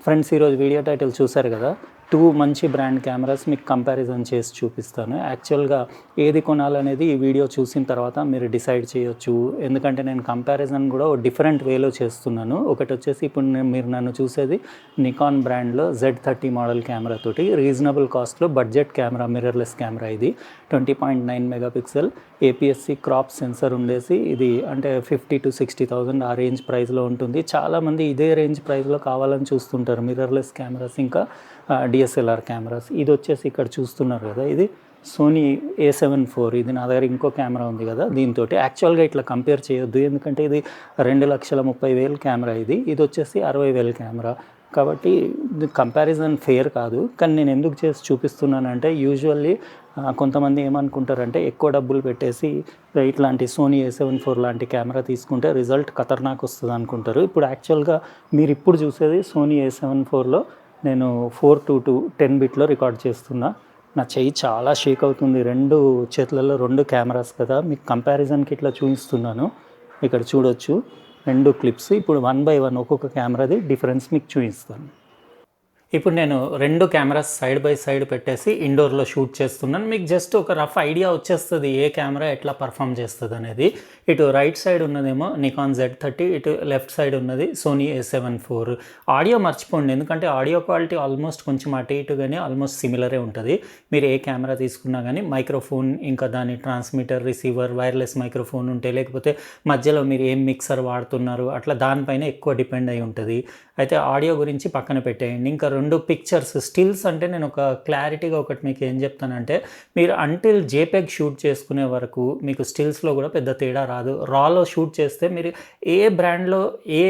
Friends, ఈరోజు video title చూశారు కదా. 2 మంచి బ్రాండ్ కెమెరాస్ మీకు కంపారిజన్ చేసి చూపిస్తాను. యాక్చువల్గా ఏది కొనాలనేది ఈ వీడియో చూసిన తర్వాత మీరు డిసైడ్ చేయొచ్చు. ఎందుకంటే నేను కంపారిజన్ కూడా డిఫరెంట్ వేలో చేస్తున్నాను. ఒకటి వచ్చేసి ఇప్పుడు మీరు నన్ను చూసేది నికాన్ బ్రాండ్లో Z30 మోడల్ కెమెరా తోటి రీజనబుల్ కాస్ట్లో బడ్జెట్ కెమెరా, మిర్రర్లెస్ కెమెరా. ఇది 20.9 మెగాపిక్సెల్ APS-C క్రాప్ సెన్సర్ ఉండేసి ఇది అంటే 50,000 to 60,000 ఆ రేంజ్ ప్రైస్లో ఉంటుంది. చాలామంది ఇదే రేంజ్ ప్రైస్లో కావాలని చూస్తుంటారు మిర్రర్లెస్ కెమెరాస్, ఇంకా DSLR కెమెరాస్. ఇది వచ్చేసి ఇక్కడ చూస్తున్నారు కదా, ఇది సోనీ A7 IV. ఇది నా దగ్గర ఇంకో కెమెరా ఉంది కదా, దీంతో యాక్చువల్గా ఇట్లా కంపేర్ చేయొద్దు. ఎందుకంటే ఇది 2,30,000 కెమెరా, ఇది వచ్చేసి 60,000 కెమెరా. కాబట్టి కంపారిజన్ ఫెయిర్ కాదు. కానీ నేను ఎందుకు చేసి చూపిస్తున్నానంటే, యూజువల్లీ కొంతమంది ఏమనుకుంటారంటే ఎక్కువ డబ్బులు పెట్టేసి ఇట్లాంటి సోనీ A7 IV లాంటి కెమెరా తీసుకుంటే రిజల్ట్ ఖతర్నాక్ వస్తుంది అనుకుంటారు. ఇప్పుడు యాక్చువల్గా మీరు ఇప్పుడు చూసేది సోనీ A7 IVలో నేను 4:2 10 బిట్లో రికార్డ్ చేస్తున్నా. నా చెయ్యి చాలా షేక్ అవుతుంది. 2 చేతులలో 2 కెమెరాస్ కదా, మీకు కంపారిజన్కి ఇట్లా చూపిస్తున్నాను. ఇక్కడ చూడొచ్చు 2 క్లిప్స్. ఇప్పుడు 1 by 1 ఒక్కొక్క కెమెరాది డిఫరెన్స్ మీకు చూపిస్తాను. ఇప్పుడు నేను 2 కెమెరాస్ సైడ్ బై సైడ్ పెట్టేసి ఇండోర్లో షూట్ చేస్తున్నాను. మీకు జస్ట్ ఒక రఫ్ ఐడియా వచ్చేస్తుంది ఏ కెమెరా ఎట్లా పర్ఫామ్ చేస్తుంది అనేది. ఇటు రైట్ సైడ్ ఉన్నదేమో నికాన్ Z30, ఇటు లెఫ్ట్ సైడ్ ఉన్నది సోనీ A7 IV. ఆడియో మర్చిపోండి, ఎందుకంటే ఆడియో క్వాలిటీ ఆల్మోస్ట్ కొంచెం అటు ఇటుగానే ఆల్మోస్ట్ సిమిలరే ఉంటుంది. మీరు ఏ కెమెరా తీసుకున్నా కానీ మైక్రోఫోన్, ఇంకా దాని ట్రాన్స్మిటర్, రిసీవర్, వైర్లెస్ మైక్రోఫోన్ ఉంటే, లేకపోతే మధ్యలో మీరు ఏం మిక్సర్ వాడుతున్నారు అట్లా దానిపైన ఎక్కువ డిపెండ్ అయి ఉంటుంది. అయితే ఆడియో గురించి పక్కన పెట్టేయండి. ఇంకా 2 పిక్చర్స్, స్టిల్స్ అంటే నేను ఒక క్లారిటీగా ఒకటి మీకు ఏం చెప్తానంటే, మీరు అంటిల్ JPEG షూట్ చేసుకునే వరకు మీకు స్టిల్స్లో కూడా పెద్ద తేడా రాదు. రాలో షూట్ చేస్తే మీరు ఏ బ్రాండ్లో ఏ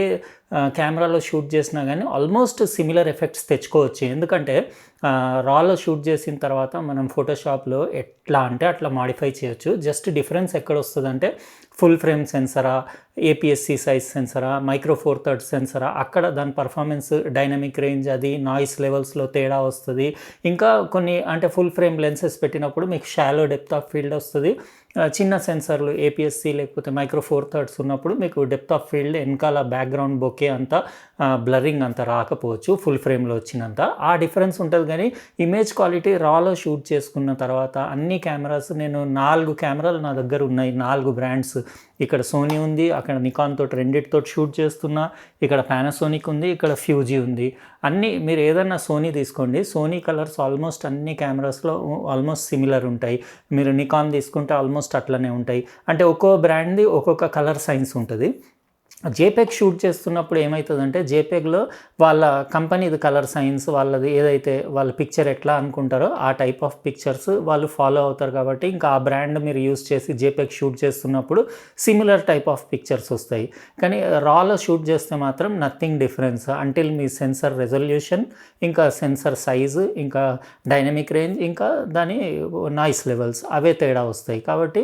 కెమెరాలో షూట్ చేసినా కానీ ఆల్మోస్ట్ సిమిలర్ ఎఫెక్ట్స్ తెచ్చుకోవచ్చు. ఎందుకంటే రాలో షూట్ చేసిన తర్వాత మనం ఫోటోషాప్లో ఎట్లా అంటే అట్లా మాడిఫై చేయొచ్చు. జస్ట్ డిఫరెన్స్ ఎక్కడ వస్తుందంటే, ఫుల్ ఫ్రేమ్ సెన్సరా, APS-C సైజ్ సెన్సరా, మైక్రో ఫోర్ థర్డ్ సెన్సరా, అక్కడ దాని పర్ఫార్మెన్స్, డైనమిక్ రేంజ్, అది నాయిస్ లెవెల్స్లో తేడా వస్తుంది. ఇంకా కొన్ని అంటే ఫుల్ ఫ్రేమ్ లెన్సెస్ పెట్టినప్పుడు మీకు షాలో డెప్త్ ఆఫ్ ఫీల్డ్ వస్తుంది. చిన్న సెన్సర్లు APS-C లేకపోతే మైక్రో ఫోర్ థర్డ్స్ ఉన్నప్పుడు మీకు డెప్త్ ఆఫ్ ఫీల్డ్, వెనకాల బ్యాక్గ్రౌండ్ బొకే అంతా బ్లరింగ్ అంత రాకపోవచ్చు ఫుల్ ఫ్రేమ్లో వచ్చినంత. ఆ డిఫరెన్స్ ఉంటుంది. కానీ ఇమేజ్ క్వాలిటీ రాలో షూట్ చేసుకున్న తర్వాత అన్ని కెమెరాస్, నేను 4 కెమెరాలు నా దగ్గర ఉన్నాయి, 4 బ్రాండ్స్. ఇక్కడ సోనీ ఉంది, అక్కడ నికాన్ తోటి రెండిటితో షూట్ చేస్తున్నా, ఇక్కడ పానాసోనిక్ ఉంది, ఇక్కడ ఫ్యూజీ ఉంది. అన్నీ మీరు ఏదన్నా సోనీ తీసుకోండి, సోనీ కలర్స్ ఆల్మోస్ట్ అన్ని కెమెరాస్లో ఆల్మోస్ట్ సిమిలర్ ఉంటాయి. మీరు నికాన్ తీసుకుంటే ఆల్మోస్ట్ అట్లనే ఉంటాయి. అంటే ఒక్కో బ్రాండ్ది ఒక్కొక్క కలర్ సైన్స్ ఉంటుంది. JPEG షూట్ చేస్తున్నప్పుడు ఏమవుతుందంటే, JPEGలో వాళ్ళ కంపెనీది కలర్ సైన్స్, వాళ్ళది ఏదైతే వాళ్ళ పిక్చర్ ఎట్లా అనుకుంటారో ఆ టైప్ ఆఫ్ పిక్చర్స్ వాళ్ళు ఫాలో అవుతారు. కాబట్టి ఇంకా ఆ బ్రాండ్ మీరు యూస్ చేసి JPEG షూట్ చేస్తున్నప్పుడు సిమిలర్ టైప్ ఆఫ్ పిక్చర్స్ వస్తాయి. కానీ రాలో షూట్ చేస్తే మాత్రం నథింగ్ డిఫరెన్స్ అంటిల్ మీ సెన్సర్ రెజల్యూషన్, ఇంకా సెన్సర్ సైజు, ఇంకా డైనమిక్ రేంజ్, ఇంకా దాని నాయిస్ లెవెల్స్ అవే తేడా వస్తాయి. కాబట్టి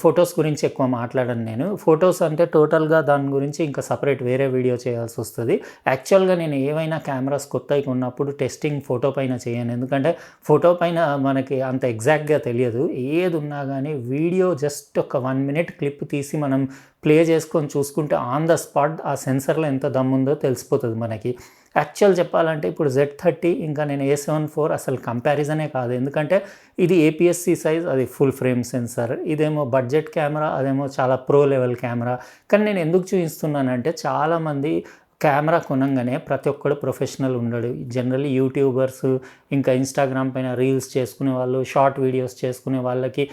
ఫొటోస్ గురించి ఎక్కువ మాట్లాడను నేను. ఫొటోస్ అంటే టోటల్గా దాని గురించి ఇంకా సపరేట్ వేరే వీడియో చేయాల్సి వస్తుంది. యాక్చువల్గా నేను ఏవైనా కెమెరాస్ కొత్తగా ఉన్నప్పుడు టెస్టింగ్ ఫోటో పైన చేయను. ఎందుకంటే ఫోటో పైన మనకి అంత ఎగ్జాక్ట్గా తెలియదు. ఏది ఉన్నా కానీ వీడియో జస్ట్ ఒక 1 minute క్లిప్ తీసి మనం ప్లే చేసుకొని చూసుకుంటే ఆన్ ద స్పాట్ ఆ సెన్సర్లో ఎంత దమ్ముందో తెలిసిపోతుంది మనకి. యాక్చువల్ చెప్పాలంటే ఇప్పుడు Z30 ఇంకా నేను A7 IV అసలు కంపారిజనే కాదు. ఎందుకంటే ఇది APS-C సైజ్, అది ఫుల్ ఫ్రేమ్ సెన్సర్. ఇదేమో బడ్జెట్ కెమెరా, అదేమో చాలా ప్రో లెవెల్ కెమెరా. కానీ నేను ఎందుకు చూపిస్తున్నానంటే, చాలామంది కెమెరా కొనంగానే ప్రతి ఒక్కడు ప్రొఫెషనల్ ఉండడు. జనరల్లీ యూట్యూబర్స్, ఇంకా ఇన్స్టాగ్రామ్ పైన రీల్స్ చేసుకునే వాళ్ళు, షార్ట్ వీడియోస్ చేసుకునే వాళ్ళకి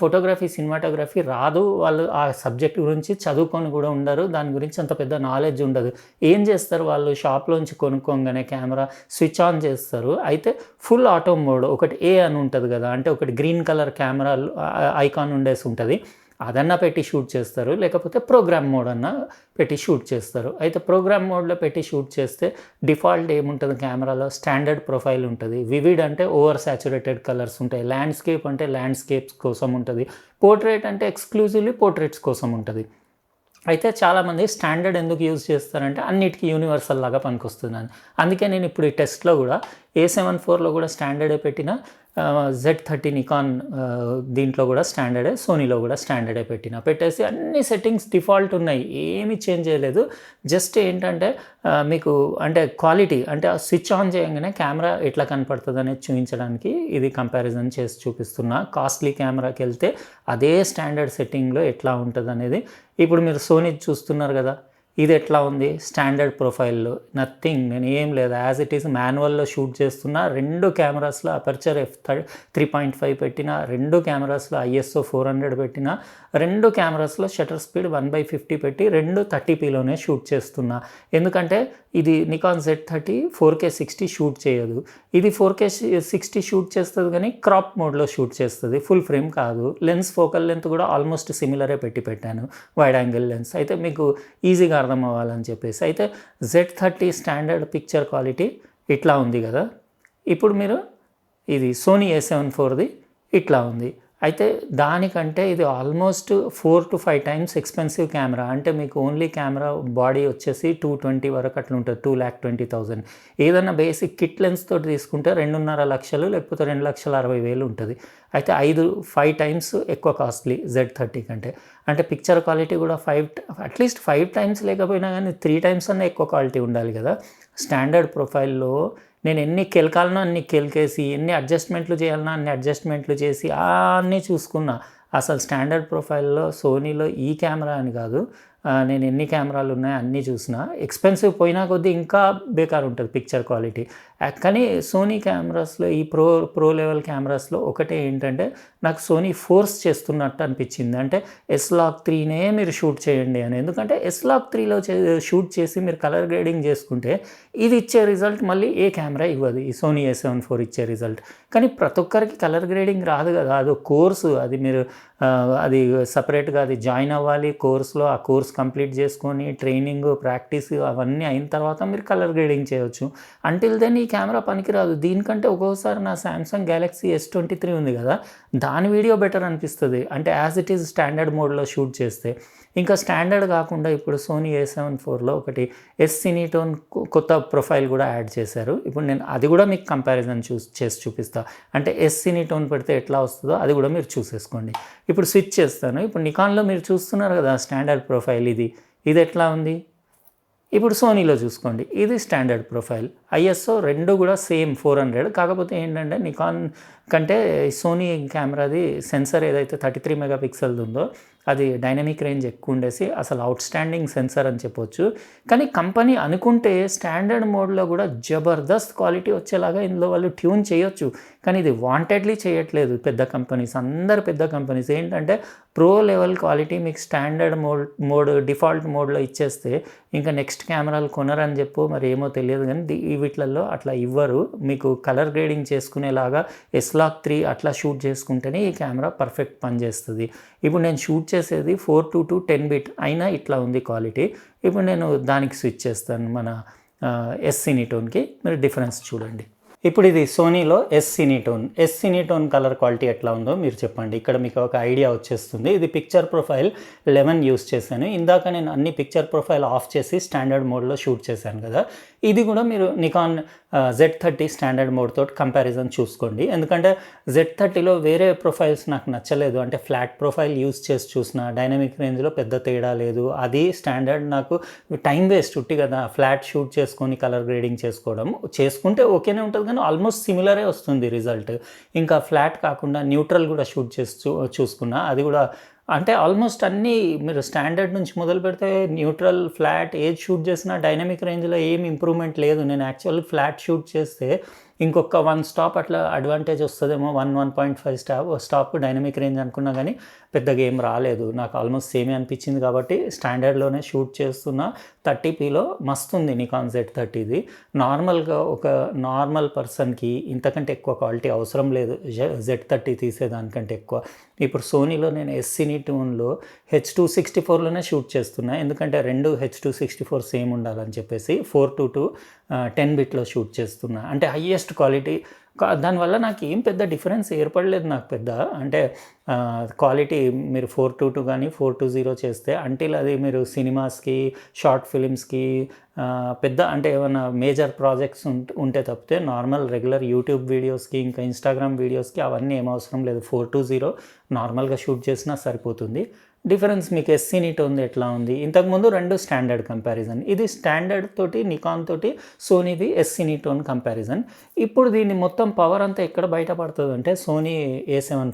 ఫోటోగ్రఫీ, సినిమాటోగ్రఫీ రాదు. వాళ్ళు ఆ సబ్జెక్ట్ గురించి చదువుకొని కూడా ఉండరు, దాని గురించి అంత పెద్ద నాలెడ్జ్ ఉండదు. ఏం చేస్తారు వాళ్ళు, షాప్లోంచి కొనుక్కోగానే కెమెరా స్విచ్ ఆన్ చేస్తారు. అయితే ఫుల్ ఆటో మోడ్ ఒకటి A అని ఉంటుంది కదా, అంటే ఒకటి గ్రీన్ కలర్ కెమెరా ఐకాన్ ఉండేసి ఉంటుంది, అదన్నా పెట్టి షూట్ చేస్తారు. లేకపోతే ప్రోగ్రామ్ మోడ్ అన్నా పెట్టి షూట్ చేస్తారు. అయితే ప్రోగ్రామ్ మోడ్లో పెట్టి షూట్ చేస్తే డిఫాల్ట్ ఏముంటుంది, కెమెరాలో స్టాండర్డ్ ప్రొఫైల్ ఉంటుంది. వివిడ్ అంటే ఓవర్ సాచురేటెడ్ కలర్స్ ఉంటాయి. ల్యాండ్స్కేప్ అంటే ల్యాండ్స్కేప్స్ కోసం ఉంటుంది. పోర్ట్రేట్ అంటే ఎక్స్క్లూజివ్లీ పోర్ట్రేట్స్ కోసం ఉంటుంది. అయితే చాలామంది స్టాండర్డ్ ఎందుకు యూజ్ చేస్తారంటే అన్నిటికీ యూనివర్సల్ లాగా పనికొస్తుందని. అందుకే నేను ఇప్పుడు ఈ టెస్ట్‌లో కూడా A74లో కూడా స్టాండర్డే పెట్టిన, Z30 నికాన్ దీంట్లో కూడా స్టాండర్డే, సోనీలో కూడా స్టాండర్డే పెట్టేసి అన్ని సెట్టింగ్స్ డిఫాల్ట్ ఉన్నాయి, ఏమీ చేంజ్ చేయలేదు. జస్ట్ ఏంటంటే మీకు అంటే క్వాలిటీ అంటే ఆ స్విచ్ ఆన్ చేయగానే కెమెరా ఎట్లా కనపడుతుంది అనేది చూపించడానికి ఇది కంపారిజన్ చేసి చూపిస్తున్నా. కాస్ట్లీ కెమెరాకి వెళ్తే అదే స్టాండర్డ్ సెట్టింగ్లో ఎట్లా ఉంటుంది అనేది. ఇప్పుడు మీరు సోనీ చూస్తున్నారు కదా, ఇది ఎట్లా ఉంది స్టాండర్డ్ ప్రొఫైల్లో, నథింగ్, నేను ఏం లేదు, యాజ్ ఇట్ ఈస్ మాన్యువల్లో షూట్ చేస్తున్నా. 2 కెమెరాస్లో అపర్చర్ f3.5 పెట్టిన, 2 కెమెరాస్లో ISO 400 పెట్టిన, 2 కెమెరాస్లో షటర్ స్పీడ్ 1/50 పెట్టి 2 30pలోనే షూట్ చేస్తున్నా. ఎందుకంటే ఇది నికాన్ Z30 4K 60 షూట్ చేయదు, ఇది 4K 60 షూట్ చేస్తుంది కానీ క్రాప్ మోడ్లో షూట్ చేస్తుంది, ఫుల్ ఫ్రేమ్ కాదు. లెన్స్ ఫోకల్ లెంత్ కూడా ఆల్మోస్ట్ సిమిలరే పెట్టాను, వైడ్ యాంగిల్ లెన్స్. అయితే మీకు ఈజీగా అర్థం అవ్వాలని చెప్పేసి అయితే Z30 స్టాండర్డ్ పిక్చర్ క్వాలిటీ ఇట్లా ఉంది కదా. ఇప్పుడు మీరు ఇది సోనీ A74ది ఇట్లా ఉంది. అయితే దానికంటే ఇది almost 4 to 5 times expensive camera. అంటే మీకు ఓన్లీ కెమెరా బాడీ వచ్చేసి 220 వరకు అట్లా ఉంటుంది, 2,20,000. ఏదైనా బేసిక్ కిట్ లెన్స్ తోటి తీసుకుంటే 2.5 లక్షలు లేకపోతే 2,60,000 ఉంటుంది. అయితే 5 times ఎక్కువ కాస్ట్లీ Z30 కంటే. అంటే పిక్చర్ క్వాలిటీ కూడా అట్లీస్ట్ 5 times లేకపోయినా కానీ 3 times అన్న ఎక్కువ క్వాలిటీ ఉండాలి కదా. స్టాండర్డ్ ప్రొఫైల్లో నేను ఎన్ని కెలకాలనో అన్ని కెలికేసి, ఎన్ని అడ్జస్ట్మెంట్లు చేయాలనో అన్ని అడ్జస్ట్మెంట్లు చేసి అన్నీ చూసుకున్నా. అసలు స్టాండర్డ్ ప్రొఫైల్లో సోనీలో ఈ కెమెరా అని కాదు, నేను ఎన్ని కెమెరాలు ఉన్నాయో అన్నీ చూసిన. ఎక్స్పెన్సివ్ పోయినా కొద్దీ ఇంకా బేకార్ ఉంటుంది పిక్చర్ క్వాలిటీ. కానీ సోనీ కెమెరాస్లో ఈ ప్రో లెవెల్ కెమెరాస్లో ఒకటే ఏంటంటే నాకు సోనీ ఫోర్స్ చేస్తున్నట్టు అనిపించింది. అంటే S-Log3నే మీరు షూట్ చేయండి అని. ఎందుకంటే S-Log3లో షూట్ చేసి మీరు కలర్ గ్రేడింగ్ చేసుకుంటే ఇది ఇచ్చే రిజల్ట్ మళ్ళీ ఏ కెమెరా ఇవ్వదు, ఈ సోనీ A74 ఇచ్చే రిజల్ట్. కానీ ప్రతి ఒక్కరికి కలర్ గ్రేడింగ్ రాదు కదా, అది కోర్సు, అది మీరు అది సపరేట్గా అది జాయిన్ అవ్వాలి కోర్స్లో. ఆ కోర్స్ కంప్లీట్ చేసుకొని ట్రైనింగ్ ప్రాక్టీస్ అవన్నీ అయిన తర్వాత మీరు కలర్ గ్రేడింగ్ చేయవచ్చు. అంటిల్ దెన్ ఈ కెమెరా పనికిరాదు. దీనికంటే ఒక్కోసారి నా సామ్సంగ్ గ్యాలక్సీ S23 ఉంది కదా, దాని వీడియో బెటర్ అనిపిస్తుంది, అంటే యాజ్ ఇట్ ఈజ్ స్టాండర్డ్ మోడ్లో షూట్ చేస్తే. ఇంకా స్టాండర్డ్ కాకుండా ఇప్పుడు సోనీ A74లో ఒకటి S-Cinetone కొత్త ప్రొఫైల్ కూడా యాడ్ చేశారు. ఇప్పుడు నేను అది కూడా మీకు కంపారిజన్ చేసి చూపిస్తాను. అంటే S-Cinetone పెడితే ఎట్లా వస్తుందో అది కూడా మీరు చూసేసుకోండి. ఇప్పుడు స్విచ్ చేస్తాను. ఇప్పుడు నికాన్లో మీరు చూస్తున్నారు కదా స్టాండర్డ్ ప్రొఫైల్, ఇది ఎట్లా ఉంది. ఇప్పుడు సోనీలో చూసుకోండి, ఇది స్టాండర్డ్ ప్రొఫైల్. ISO 2 కూడా సేమ్ 400. కాకపోతే ఏంటంటే నికాన్ కంటే సోనీ కెమెరాది సెన్సర్ ఏదైతే 33 మెగాపిక్సెల్ ఉందో అది డైనమిక్ రేంజ్ ఎక్కువ ఉండేసి అసలు అవుట్ స్టాండింగ్ సెన్సర్ అని చెప్పొచ్చు. కానీ కంపెనీ అనుకుంటే స్టాండర్డ్ మోడ్లో కూడా జబర్దస్త్ క్వాలిటీ వచ్చేలాగా ఇందులో వాళ్ళు ట్యూన్ చేయొచ్చు. కానీ ఇది వాంటెడ్లీ చేయట్లేదు పెద్ద కంపెనీస్. అందరు పెద్ద కంపెనీస్ ఏంటంటే ప్రో లెవెల్ క్వాలిటీ మీకు స్టాండర్డ్ మోడ్ డిఫాల్ట్ మోడ్లో ఇచ్చేస్తే ఇంకా నెక్స్ట్ కెమెరాలు కొనరని చెప్పు మరి ఏమో తెలియదు. కానీ వీటిలలో అట్లా ఇవ్వరు. మీకు కలర్ గ్రేడింగ్ చేసుకునేలాగా S-Log3 అట్లా షూట్ చేసుకుంటేనే ఈ కెమెరా పర్ఫెక్ట్ పనిచేస్తుంది. ఇప్పుడు నేను షూట్ చేసేది 4:2 10-bit అయినా ఇట్లా ఉంది క్వాలిటీ. ఇప్పుడు నేను దానికి స్విచ్ చేస్తాను, మన S-Cinetoneకి. మీరు డిఫరెన్స్ చూడండి. ఇప్పుడు ఇది సోనీలో S-Cinetone కలర్ క్వాలిటీ ఎట్లా ఉందో మీరు చెప్పండి. ఇక్కడ మీకు ఒక ఐడియా వచ్చేస్తుంది. ఇది పిక్చర్ ప్రొఫైల్ 11 యూస్ చేశాను. ఇందాక నేను అన్ని పిక్చర్ ప్రొఫైల్ ఆఫ్ చేసి స్టాండర్డ్ మోడ్లో షూట్ చేశాను కదా. ఇది కూడా మీరు నికాన్ Z30 స్టాండర్డ్ మోడ్ తోటి కంపారిజన్ చూసుకోండి. ఎందుకంటే Z30లో వేరే ప్రొఫైల్స్ నాకు నచ్చలేదు. అంటే ఫ్లాట్ ప్రొఫైల్ యూస్ చేసి చూసిన, డైనమిక్ రేంజ్లో పెద్ద తేడా లేదు. అది స్టాండర్డ్ నాకు టైం వేస్ట్ ఉట్టి కదా, ఫ్లాట్ షూట్ చేసుకొని కలర్ గ్రేడింగ్ చేసుకుంటే ఓకేనే ఉంటుంది కానీ ఆల్మోస్ట్ సిమిలరే వస్తుంది రిజల్ట్. ఇంకా ఫ్లాట్ కాకుండా న్యూట్రల్ కూడా షూట్ చేసి చూసుకున్నా, అది కూడా అంటే ఆల్మోస్ట్ అన్నీ మీరు స్టాండర్డ్ నుంచి మొదలు పెడితే న్యూట్రల్, ఫ్లాట్ ఏది షూట్ చేసినా డైనమిక్ రేంజ్లో ఏం ఇంప్రూవ్మెంట్ లేదు. నేను యాక్చువల్లీ ఫ్లాట్ షూట్ చేస్తే ఇంకొక 1 స్టాప్ అట్లా అడ్వాంటేజ్ వస్తుందేమో, 1.5 స్టాప్ డైనమిక్ రేంజ్ అనుకున్నా కానీ పెద్దగా ఏం రాలేదు. నాకు ఆల్మోస్ట్ సేమే అనిపించింది కాబట్టి స్టాండర్డ్లోనే షూట్ చేస్తున్నా. 30pలో మస్తు ఉంది నికాన్ Z30. నార్మల్గా ఒక నార్మల్ పర్సన్కి ఇంతకంటే ఎక్కువ క్వాలిటీ అవసరం లేదు Z30 తీసేదానికంటే ఎక్కువ. ఇప్పుడు సోనీలో నేను S-Cinetoneలో H.264లోనే షూట్ చేస్తున్నా, ఎందుకంటే 2 H.264 సేమ్ ఉండాలని చెప్పేసి 4:2 10-bitలో షూట్ చేస్తున్నా. అంటే హయ్యెస్ట్ క్వాలిటీ దానివల్ల నాకు ఏం పెద్ద డిఫరెన్స్ ఏర్పడలేదు నాకు పెద్ద. అంటే క్వాలిటీ మీరు 422 కానీ 420 చేస్తే అంటిల్ అది మీరు సినిమాస్కి, షార్ట్ ఫిలిమ్స్కి, పెద్ద అంటే ఏమైనా మేజర్ ప్రాజెక్ట్స్ ఉంటే తప్పితే నార్మల్ రెగ్యులర్ యూట్యూబ్ వీడియోస్కి, ఇంకా ఇన్స్టాగ్రామ్ వీడియోస్కి అవన్నీ ఏం అవసరం లేదు. 420 నార్మల్గా షూట్ చేసినా సరిపోతుంది. డిఫరెన్స్ మీకు ఎస్సీనిటోన్ ఎట్లా ఉంది, ఇంతకుముందు 2 స్టాండర్డ్ కంపారిజన్, ఇది స్టాండర్డ్ తోటి నికాన్ తోటి సోనీది ఎస్సీనిటోన్ కంపారిజన్. ఇప్పుడు దీన్ని మొత్తం పవర్ అంతా ఎక్కడ బయటపడుతుంది అంటే సోనీ A7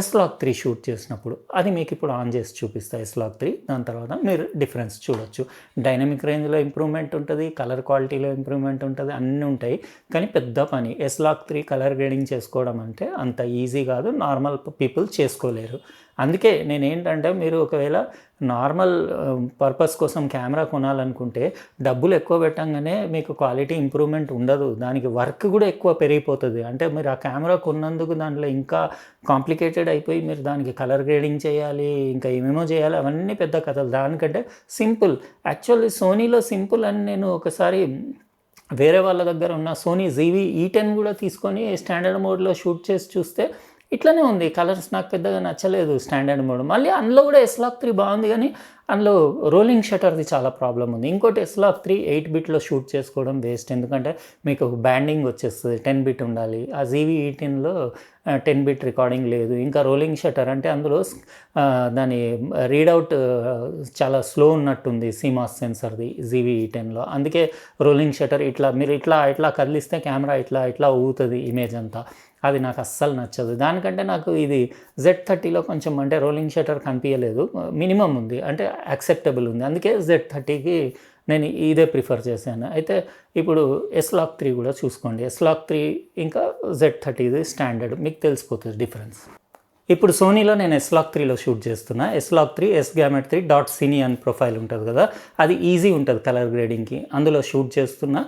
S-Log3 షూట్ చేసినప్పుడు. అది మీకు ఇప్పుడు ఆన్ చేసి చూపిస్తా S-Log3. దాని తర్వాత మీరు డిఫరెన్స్ చూడొచ్చు. డైనమిక్ రేంజ్లో ఇంప్రూవ్మెంట్ ఉంటుంది, కలర్ క్వాలిటీలో ఇంప్రూవ్మెంట్ ఉంటుంది, అన్నీ ఉంటాయి. కానీ పెద్ద పని S-Log3 కలర్ గ్రేడింగ్ చేసుకోవడం అంటే అంత ఈజీ కాదు, నార్మల్ పీపుల్ చేసుకోలేరు. అందుకే నేనేంటంటే మీరు ఒకవేళ నార్మల్ పర్పస్ కోసం కెమెరా కొనాలనుకుంటే డబ్బులు ఎక్కువ పెట్టంగానే మీకు క్వాలిటీ ఇంప్రూవ్మెంట్ ఉండదు, దానికి వర్క్ కూడా ఎక్కువ పెరిగిపోతుంది. అంటే మీరు ఆ కెమెరా కొన్నందుకు దాంట్లో ఇంకా కాంప్లికేటెడ్ అయిపోయి మీరు దానికి కలర్ గ్రేడింగ్ చేయాలి, ఇంకా ఏమేమో చేయాలి, అవన్నీ పెద్ద కథలు. దానికంటే సింపుల్, యాక్చువల్లీ సోనీలో సింపుల్ అని నేను ఒకసారి వేరే వాళ్ళ దగ్గర ఉన్న సోనీ ZV-E10 కూడా తీసుకొని స్టాండర్డ్ మోడ్లో షూట్ చేసి చూస్తే ఇట్లనే ఉంది. కలర్స్ నాకు పెద్దగా నచ్చలేదు స్టాండర్డ్ మోడ్. మళ్ళీ అందులో కూడా S-Log3 బాగుంది, కానీ అందులో రోలింగ్ షటర్ది చాలా ప్రాబ్లం ఉంది. ఇంకోటి S-Log3 8-బిట్లో షూట్ చేసుకోవడం వేస్ట్, ఎందుకంటే మీకు బ్యాండింగ్ వచ్చేస్తుంది, 10-బిట్ ఉండాలి. ఆ ZV-E10లో 10-బిట్ రికార్డింగ్ లేదు. ఇంకా రోలింగ్ షటర్ అంటే అందులో దాని రీడౌట్ చాలా స్లో ఉన్నట్టుంది CMOS సెన్సర్ది ZV-E10లో. అందుకే రోలింగ్ షటర్ ఇట్లా మీరు ఇట్లా కదిలిస్తే కెమెరా ఇట్లా ఊగుతుంది ఇమేజ్ అంతా. అది నాకు అస్సలు నచ్చదు. దానికంటే నాకు ఇది Z30లో కొంచెం అంటే రోలింగ్ షటర్ కనిపించలేదు, మినిమం ఉంది, అంటే యాక్సెప్టబుల్ ఉంది. అందుకే Z30కి నేను ఇదే ప్రిఫర్ చేశాను. అయితే ఇప్పుడు S-Log3 కూడా చూసుకోండి. S-Log3 ఇంకా Z30 స్టాండర్డ్, మీకు తెలిసిపోతుంది డిఫరెన్స్. ఇప్పుడు సోనీలో నేను S-Log3లో షూట్ చేస్తున్నా. S-Log3 S-Gamut3.cine అని ప్రొఫైల్ ఉంటుంది కదా, అది ఈజీ ఉంటుంది కలర్ గ్రేడింగ్కి. అందులో షూట్ చేస్తున్నా,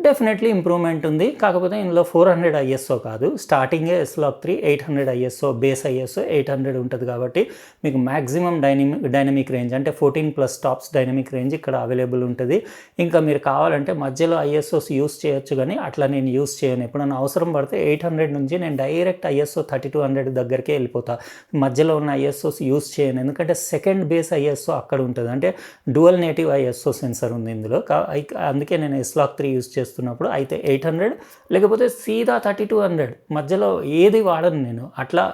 డెఫినెట్లీ ఇంప్రూవ్మెంట్ ఉంది. కాకపోతే ఇందులో 400 ISO కాదు, స్టార్టింగే S-Log3 800 ISO, బేస్ ISO 800 ఉంటుంది. కాబట్టి మీకు మ్యాక్సిమం డైనమిక్ రేంజ్ అంటే 14+ టాప్స్ డైనమిక్ రేంజ్ ఇక్కడ అవైలబుల్ ఉంటుంది. ఇంకా మీరు కావాలంటే మధ్యలో ISOs యూస్ చేయొచ్చు, కానీ అట్లా నేను యూస్ చేయను. ఎప్పుడన్నా అవసరం పడితే 800 నుంచి నేను డైరెక్ట్ ISO 3200 దగ్గరికే వెళ్ళిపోతా. మధ్యలో ఉన్న ISOs యూస్ చేయను, ఎందుకంటే సెకండ్ బేస్ ISO అక్కడ ఉంటుంది. అంటే డ్యువల్ నేటివ్ ISO సెన్సర్ ఉంది ఇందులో. అందుకే నేను S-Log3 యూస్ చేస్తున్నప్పుడు అయితే 800 లేకపోతే సీదా 3200, మధ్యలో ఏది వాడను నేను. అట్లా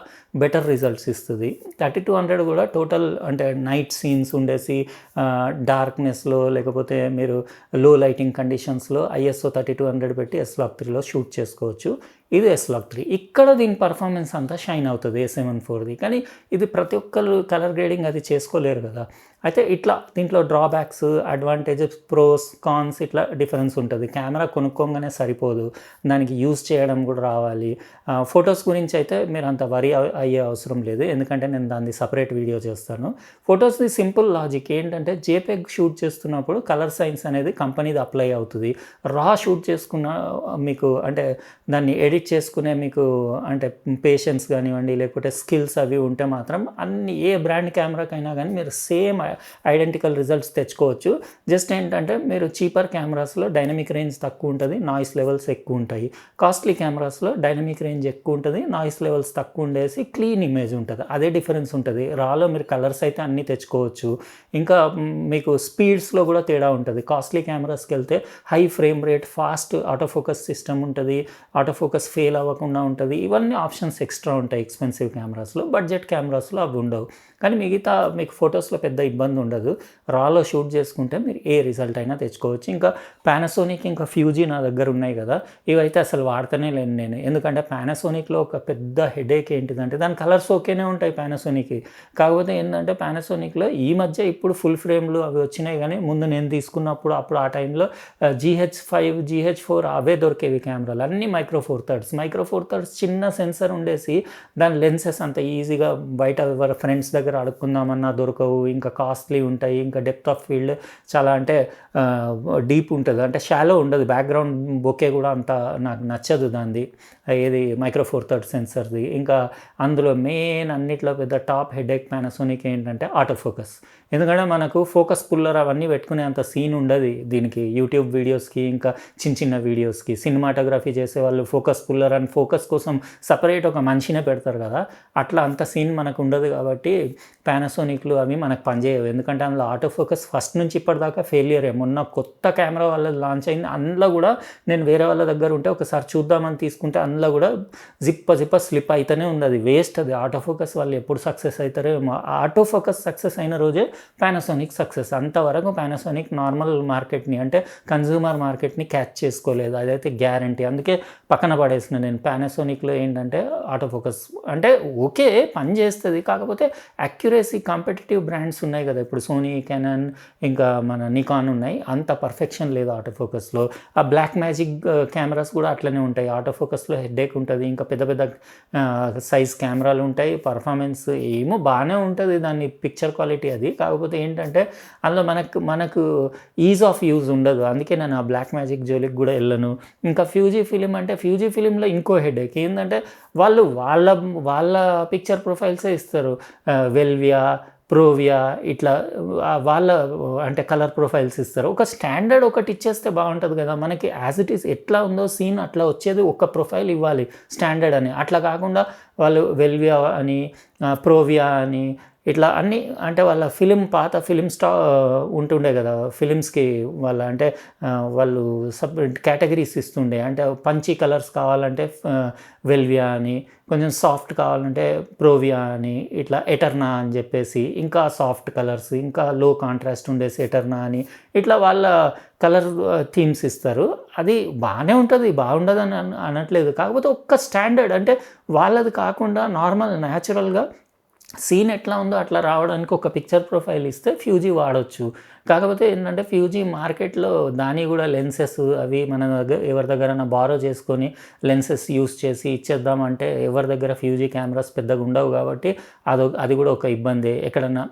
బెటర్ రిజల్ట్స్ ఇస్తుంది. 3200 కూడా టోటల్ అంటే నైట్ సీన్స్ ఉండేసి డార్క్నెస్లో లేకపోతే మీరు లో లైటింగ్ కండిషన్స్లో ISO 3200 పెట్టి S-Log3లో షూట్ చేసుకోవచ్చు. ఇది S-Log3. ఇక్కడ దీని పర్ఫార్మెన్స్ అంతా షైన్ అవుతుంది A7 కానీ ఇది ప్రతి ఒక్కరు కలర్ గ్రేడింగ్ అది చేసుకోలేరు కదా. అయితే ఇట్లా దీంట్లో డ్రాబ్యాక్స్, అడ్వాంటేజెస్, ప్రోస్, కాన్స్ ఇట్లా డిఫరెన్స్ ఉంటుంది. కెమెరా కొనుక్కోగానే సరిపోదు, దానికి యూజ్ చేయడం కూడా రావాలి. ఫొటోస్ గురించి అయితే మీరు అంత వరీ అయ్యే అవసరం లేదు, ఎందుకంటే నేను దాన్ని సపరేట్ వీడియో చేస్తాను. ఫొటోస్ది సింపుల్ లాజిక్ ఏంటంటే JPEG షూట్ చేస్తున్నప్పుడు కలర్ సైన్స్ అనేది కంపెనీది అప్లై అవుతుంది. రా షూట్ చేసుకున్న మీకు అంటే దాన్ని ఎడిట్ చేసుకునే మీకు అంటే పేషెన్స్ కానివ్వండి లేకపోతే స్కిల్స్ అవి ఉంటే మాత్రం అన్ని ఏ బ్రాండ్ కెమెరాకైనా కానీ మీరు సేమ్ ఐడెంటికల్ రిజల్ట్స్ తెచ్చుకోవచ్చు. జస్ట్ ఏంటంటే మీరు చీపర్ కెమెరాస్లో డైనమిక్ రేంజ్ తక్కువ ఉంటుంది, నాయిస్ లెవెల్స్ ఎక్కువ ఉంటాయి. కాస్ట్లీ కెమెరాస్లో డైనమిక్ రేంజ్ ఎక్కువ ఉంటుంది, నాయిస్ లెవెల్స్ తక్కువ ఉండేసి క్లీన్ ఇమేజ్ ఉంటుంది. అదే డిఫరెన్స్ ఉంటుంది. రాలో మీరు కలర్స్ అయితే అన్నీ తెచ్చుకోవచ్చు. ఇంకా మీకు స్పీడ్స్లో కూడా తేడా ఉంటుంది. కాస్ట్లీ కెమెరాస్కి వెళ్తే high frame rate, fast autofocus system ఉంటుంది, ఆటోఫోకస్ ఫెయిల్ అవ్వకుండా ఉంటుంది. ఇవన్నీ ఆప్షన్స్ ఎక్స్ట్రా ఉంటాయి ఎక్స్పెన్సివ్ కెమెరాస్లో. బడ్జెట్ కెమెరాస్లో అవి ఉండవు. కానీ మిగతా మీకు ఫొటోస్లో పెద్ద ఇబ్బంది ఉండదు. రాలో షూట్ చేసుకుంటే మీరు ఏ రిజల్ట్ అయినా తెచ్చుకోవచ్చు. ఇంకా పానాసోనిక్ ఇంకా ఫ్యూజీ నా దగ్గర ఉన్నాయి కదా, ఇవైతే అసలు వాడుతూనే లేను నేను. ఎందుకంటే పానాసోనిక్లో ఒక పెద్ద హెడేక్ ఏంటిదంటే దాని కలర్స్ ఓకేనే ఉంటాయి పానాసోనిక్కి. కాకపోతే ఏంటంటే పానాసోనిక్లో ఈ మధ్య ఇప్పుడు ఫుల్ ఫ్రేమ్లు అవి వచ్చినాయి, కానీ ముందు నేను తీసుకున్నప్పుడు అప్పుడు ఆ టైంలో GH5, GH4 అవే దొరికేవి కెమెరాలు, అన్నీ మైక్రో ఫోర్ థర్డ్స్ చిన్న సెన్సర్ ఉండేసి దాని లెన్సెస్ అంత ఈజీగా బయట ఫ్రెండ్స్ దగ్గర అడుక్కుందామన్నా దొరకవు. ఇంకా కాస్ట్లీ ఉంటాయి. ఇంకా డెప్త్ ఆఫ్ ఫీల్డ్ చాలా అంటే డీప్ ఉంటుంది, అంటే షాలో ఉండదు. బ్యాక్గ్రౌండ్ బొకే కూడా అంత నాకు నచ్చదు దాన్ని, ఏది మైక్రో ఫోర్ థర్డ్ సెన్సర్ది. ఇంకా అందులో మెయిన్ అన్నిట్లో పెద్ద టాప్ హెడేక్ పానాసోనిక్ ఏంటంటే ఆటోఫోకస్. ఎందుకంటే మనకు ఫోకస్ పుల్లర్ అవన్నీ పెట్టుకునే అంత సీన్ ఉండదు దీనికి. యూట్యూబ్ వీడియోస్కి ఇంకా చిన్న చిన్న వీడియోస్కి సినిమాటోగ్రఫీ చేసే వాళ్ళు ఫోకస్ పుల్లర్ అని ఫోకస్ కోసం సపరేట్ ఒక మనిషినే పెడతారు కదా, అట్లా అంత సీన్ మనకు ఉండదు. కాబట్టి పానాసోనిక్లు అవి మనకు పనిచేయవు. ఎందుకంటే అందులో ఆటో ఫోకస్ ఫస్ట్ నుంచి ఇప్పటిదాకా ఫెయిలియరే. మొన్న కొత్త కెమెరా వాళ్ళది లాంచ్ అయింది, అందులో కూడా నేను వేరే వాళ్ళ దగ్గర ఉంటే ఒకసారి చూద్దామని తీసుకుంటే అందులో కూడా జిప్ప స్లిప్ అయితేనే ఉంది. అది వేస్ట్. అది ఆటో ఫోకస్ వాళ్ళు ఎప్పుడు సక్సెస్ అవుతారో. ఆటో ఫోకస్ సక్సెస్ అయిన రోజే పానాసోనిక్ సక్సెస్. అంతవరకు పానాసోనిక్ నార్మల్ మార్కెట్ని అంటే కన్జ్యూమర్ మార్కెట్ని క్యాచ్ చేసుకోలేదు, అదైతే గ్యారంటీ. అందుకే పక్కన పడేసిన నేను. పానాసోనిక్లో ఏంటంటే ఆటో ఫోకస్ అంటే ఓకే పని చేస్తుంది, కాకపోతే అక్యురేసీ కాంపిటేటివ్ బ్రాండ్స్ ఉన్నాయి కదా, ఇప్పుడు సోనీ, కెనాన్, ఇంకా మన నికాన్ ఉన్నాయి, అంత పర్ఫెక్షన్ లేదు ఆటో ఫోకస్లో. ఆ బ్లాక్ మ్యాజిక్ కెమెరాస్ కూడా అట్లనే ఉంటాయి. ఆటో ఫోకస్లో హెడ్ఏక్ ఉంటుంది, ఇంకా పెద్ద పెద్ద సైజ్ కెమెరాలు ఉంటాయి, పర్ఫార్మెన్స్ ఏమో బాగానే ఉంటుంది దాని పిక్చర్ క్వాలిటీ అది. కాకపోతే ఏంటంటే అందులో మనకు ఈజ్ ఆఫ్ యూజ్ ఉండదు. అందుకే నేను ఆ బ్లాక్ మ్యాజిక్ జోలికి కూడా వెళ్ళను. ఇంకా ఫ్యూజీ ఫిలిం అంటే ఫ్యూజీ ఫిలింలో ఇంకో హెడేక్ ఏంటంటే వాళ్ళు వాళ్ళ పిక్చర్ ప్రొఫైల్సే ఇస్తారు. వెల్వియా, ప్రోవియా ఇట్లా వాళ్ళ అంటే కలర్ ప్రొఫైల్స్ ఇస్తారు. ఒక స్టాండర్డ్ ఒకటి ఇచ్చేస్తే బాగుంటుంది కదా, మనకి యాజ్ ఇట్ ఈస్ ఎట్లా ఉందో సీన్ అట్లా వచ్చేది ఒక ప్రొఫైల్ ఇవ్వాలి స్టాండర్డ్ అని. అట్లా కాకుండా వాళ్ళు వెల్వియా అని, ప్రోవియా అని ఇట్లా అన్నీ అంటే వాళ్ళ పాత ఫిలిం ఉంటుండే కదా, ఫిలిమ్స్కి వాళ్ళ అంటే వాళ్ళు సపరేట్ కేటగిరీస్ ఇస్తుండే. అంటే పంచీ కలర్స్ కావాలంటే వెల్వియా అని, కొంచెం సాఫ్ట్ కావాలంటే ప్రోవియా అని, ఇట్లా ఎటర్నా అని చెప్పేసి, ఇంకా సాఫ్ట్ కలర్స్, ఇంకా లో కాంట్రాస్ట్ ఉండేసి ఎటర్నా అని, ఇట్లా వాళ్ళ కలర్ థీమ్స్ ఇస్తారు. అది బాగానే ఉంటుంది, బాగుండదు అని అనట్లేదు. కాకపోతే ఒక్క స్టాండర్డ్ అంటే వాళ్ళది కాకుండా నార్మల్ న్యాచురల్గా సీన్ ఎట్లా ఉందో అట్లా రావడానికి ఒక పిక్చర్ ప్రొఫైల్ ఇస్తే ఫ్యూజీ వాడచ్చు. కాకపోతే ఏంటంటే ఫ్యూజీ మార్కెట్లో దాని కూడా లెన్సెస్ అవి మన దగ్గర ఎవరి దగ్గరైనా బారో చేసుకొని లెన్సెస్ యూస్ చేసి ఇచ్చేద్దామంటే ఎవరి దగ్గర ఫ్యూజీ కెమెరాస్ పెద్దగా ఉండవు. కాబట్టి అది కూడా ఒక ఇబ్బంది. ఎక్కడన్నా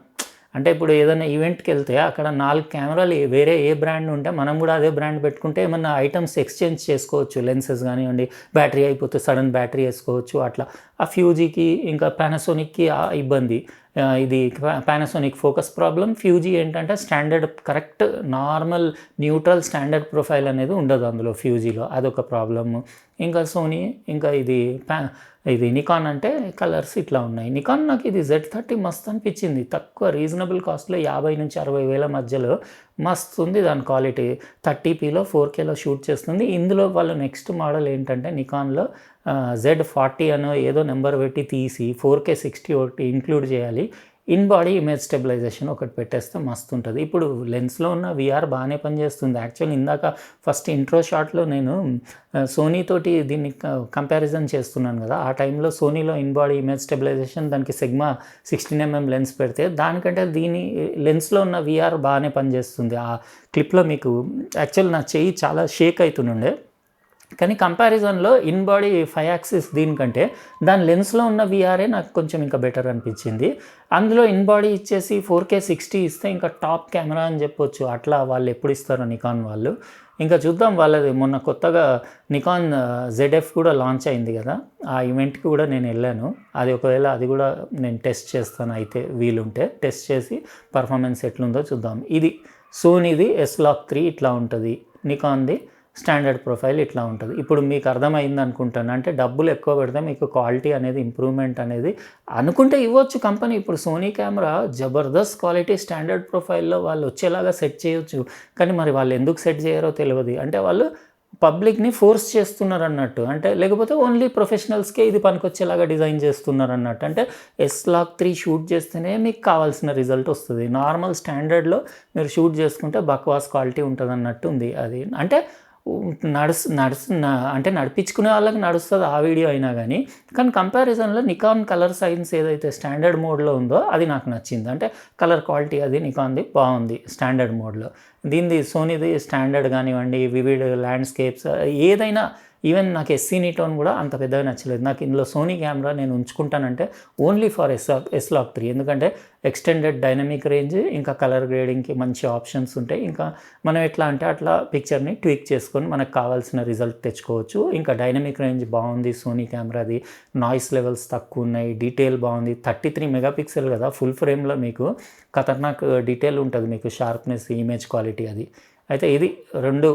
అంటే ఇప్పుడు ఏదైనా ఈవెంట్కి వెళ్తే అక్కడ 4 కెమెరాలు వేరే ఏ బ్రాండ్ ఉంటే మనం కూడా అదే బ్రాండ్ పెట్టుకుంటే ఏమన్నా ఐటమ్స్ ఎక్స్చేంజ్ చేసుకోవచ్చు. లెన్సెస్ కానివ్వండి, బ్యాటరీ అయిపోతే సడన్ బ్యాటరీ వేసుకోవచ్చు. అట్లా ఆ ఫ్యూజీకి ఇంకా పానాసోనిక్కి ఆ ఇబ్బంది. ఇది పానాసోనిక్ ఫోకస్ ప్రాబ్లం. ఫ్యూజీ ఏంటంటే standard correct normal neutral standard profile అనేది ఉండదు అందులో ఫ్యూజీలో, అదొక ప్రాబ్లము. ఇంకా సోనీ, ఇంకా ఇది నికాన్ అంటే కలర్స్ ఇట్లా ఉన్నాయి. నికాన్ నాకు ఇది Z30 మస్తు అనిపించింది. తక్కువ రీజనబుల్ కాస్ట్లో 50,000 నుంచి 60,000 మధ్యలో మస్తు ఉంది దాని క్వాలిటీ. 30pలో 4Kలో షూట్ చేస్తుంది. ఇందులో వాళ్ళ నెక్స్ట్ మోడల్ ఏంటంటే నికాన్లో Z40 అనో ఏదో నెంబర్ పెట్టి తీసి 4K 60 ఒకటి ఇంక్లూడ్ చేయాలి. ఇన్ బాడీ ఇమేజ్ స్టెబిలైజేషన్ ఒకటి పెట్టేస్తే మస్తు ఉంటుంది. ఇప్పుడు లెన్స్లో ఉన్న VR బాగానే పనిచేస్తుంది. యాక్చువల్లీ ఇందాక ఫస్ట్ ఇంట్రో షాట్లో నేను సోనీ తోటి దీన్ని కంపారిజన్ చేస్తున్నాను కదా, ఆ టైంలో సోనీలో ఇన్ బాడీ ఇమేజ్ స్టెబిలైజేషన్ దానికి సిగ్మా 16mm లెన్స్ పెడితే దానికంటే దీని లెన్స్లో ఉన్న VR బాగానే పనిచేస్తుంది. ఆ క్లిప్లో మీకు యాక్చువల్ నా చెయ్యి చాలా షేక్ అవుతుండే, కానీ కంపారిజన్లో ఇన్ బాడీ 5 యాక్సిస్ దీనికంటే దాని లెన్స్లో ఉన్న VRఏ నాకు కొంచెం ఇంకా బెటర్ అనిపించింది. అందులో ఇన్ బాడీ ఇచ్చేసి 4K 60 ఇస్తే ఇంకా టాప్ కెమెరా అని చెప్పొచ్చు. అట్లా వాళ్ళు ఎప్పుడు ఇస్తారో నికాన్ వాళ్ళు. ఇంకా చూద్దాం వాళ్ళది. మొన్న కొత్తగా నికాన్ ZF కూడా లాంచ్ అయింది కదా, ఆ ఈవెంట్కి కూడా నేను వెళ్ళాను. అది ఒకవేళ అది కూడా నేను టెస్ట్ చేస్తాను, అయితే వీలుంటే టెస్ట్ చేసి పర్ఫార్మెన్స్ ఎట్లుందో చూద్దాం. ఇది సోనీది S-Log3 ఇట్లా ఉంటుంది, నికాన్ది స్టాండర్డ్ ప్రొఫైల్ ఇట్లా ఉంటుంది. ఇప్పుడు మీకు అర్థమైంది అనుకుంటాను. అంటే డబ్బులు ఎక్కువ పెడితే మీకు క్వాలిటీ అనేది ఇంప్రూవ్మెంట్ అనేది అనుకుంటే ఇవ్వచ్చు కంపెనీ. ఇప్పుడు సోనీ కెమెరా జబర్దస్త్ క్వాలిటీ స్టాండర్డ్ ప్రొఫైల్లో వాళ్ళు వచ్చేలాగా సెట్ చేయొచ్చు. కానీ మరి వాళ్ళు ఎందుకు సెట్ చేయరో తెలియదు. అంటే వాళ్ళు పబ్లిక్ని ఫోర్స్ చేస్తున్నారు అన్నట్టు, అంటే లేకపోతే ఓన్లీ ప్రొఫెషనల్స్కే ఇది పనికొచ్చేలాగా డిజైన్ చేస్తున్నారు అన్నట్టు. అంటే S-Log3 షూట్ చేస్తేనే మీకు కావాల్సిన రిజల్ట్ వస్తుంది. నార్మల్ స్టాండర్డ్లో మీరు షూట్ చేసుకుంటే బక్వాస్ క్వాలిటీ ఉంటుంది అన్నట్టు ఉంది. అది అంటే అంటే నడిపించుకునే వాళ్ళకి నడుస్తుంది ఆ వీడియో అయినా కానీ కంపారిజన్లో నికాన్ కలర్ సైన్స్ ఏదైతే స్టాండర్డ్ మోడ్లో ఉందో అది నాకు నచ్చింది. అంటే కలర్ క్వాలిటీ అది నికాన్ది బాగుంది స్టాండర్డ్ మోడ్లో. దీనిది సోనీది స్టాండర్డ్ కానివ్వండి, వివిడ్ ల్యాండ్స్కేప్స్ ఏదైనా ఈవెన్ నాకు ఎస్సీ నిటోన్ కూడా అంత పెద్దగా నచ్చలేదు. నాకు ఇందులో సోనీ కెమెరా నేను ఉంచుకుంటానంటే ఓన్లీ ఫర్ ఎస్లాక్ 3, ఎందుకంటే ఎక్స్టెండెడ్ డైనమిక్ రేంజ్, ఇంకా కలర్ గ్రేడింగ్కి మంచి ఆప్షన్స్ ఉంటాయి. ఇంకా మనం ఎట్లా అంటే అట్లా పిక్చర్ని ట్వీక్ చేసుకొని మనకు కావాల్సిన రిజల్ట్ తెచ్చుకోవచ్చు. ఇంకా డైనమిక్ రేంజ్ బాగుంది సోనీ కెమెరాది, నాయిస్ లెవెల్స్ తక్కువ ఉన్నాయి, డీటెయిల్ బాగుంది. 33 మెగాపిక్సెల్ కదా, ఫుల్ ఫ్రేమ్లో మీకు ఖతర్నాక్ డీటెయిల్ ఉంటుంది, మీకు షార్ప్నెస్, ఇమేజ్ క్వాలిటీ అది. అయితే ఇది 2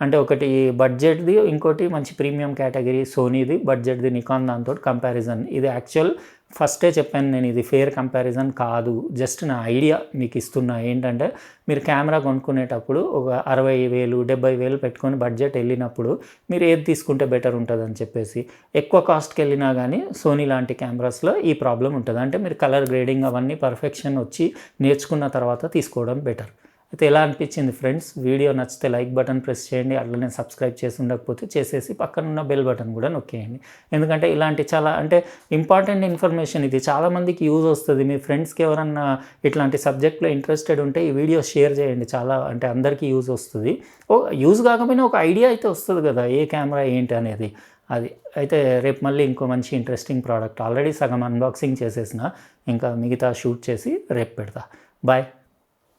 అంటే ఒకటి బడ్జెట్ది, ఇంకోటి మంచి ప్రీమియం కేటగిరీ సోనీది, బడ్జెట్ది నికాన్ దాంతో కంపారిజన్. ఇది యాక్చువల్ ఫస్టే చెప్పాను నేను, ఇది ఫేర్ కంపారిజన్ కాదు, జస్ట్ నా ఐడియా మీకు ఇస్తున్నా. ఏంటంటే మీరు కెమెరా కొనుక్కునేటప్పుడు ఒక 60,000 70,000 పెట్టుకొని బడ్జెట్ వెళ్ళినప్పుడు మీరు ఏది తీసుకుంటే బెటర్ ఉంటుంది అని చెప్పేసి. ఎక్కువ కాస్ట్కి వెళ్ళినా కానీ సోనీ లాంటి కెమెరాస్లో ఈ ప్రాబ్లం ఉంటుంది. అంటే మీరు కలర్ గ్రేడింగ్ అవన్నీ పర్ఫెక్షన్ వచ్చి నేర్చుకున్న తర్వాత తీసుకోవడం బెటర్. అయితే ఎలా అనిపించింది ఫ్రెండ్స్? వీడియో నచ్చితే లైక్ బటన్ ప్రెస్ చేయండి, అట్లనే సబ్స్క్రైబ్ చేసి ఉండకపోతే చేసేసి పక్కనున్న బెల్ బటన్ కూడా నొక్కేయండి. ఎందుకంటే ఇలాంటి చాలా అంటే ఇంపార్టెంట్ ఇన్ఫర్మేషన్, ఇది చాలామందికి యూజ్ వస్తుంది. మీ ఫ్రెండ్స్కి ఎవరన్నా ఇట్లాంటి సబ్జెక్ట్లో ఇంట్రెస్టెడ్ ఉంటే ఈ వీడియో షేర్ చేయండి, చాలా అంటే అందరికీ యూజ్ వస్తుంది. యూజ్ కాకపోయినా ఒక ఐడియా అయితే వస్తుంది కదా, ఏ కెమెరా ఏంటి అనేది. అది అయితే రేపు మళ్ళీ ఇంకో మంచి ఇంట్రెస్టింగ్ ప్రోడక్ట్, ఆల్రెడీ సగం అన్బాక్సింగ్ చేసేసిన, ఇంకా మిగతా షూట్ చేసి రేపు పెడతా. బాయ్.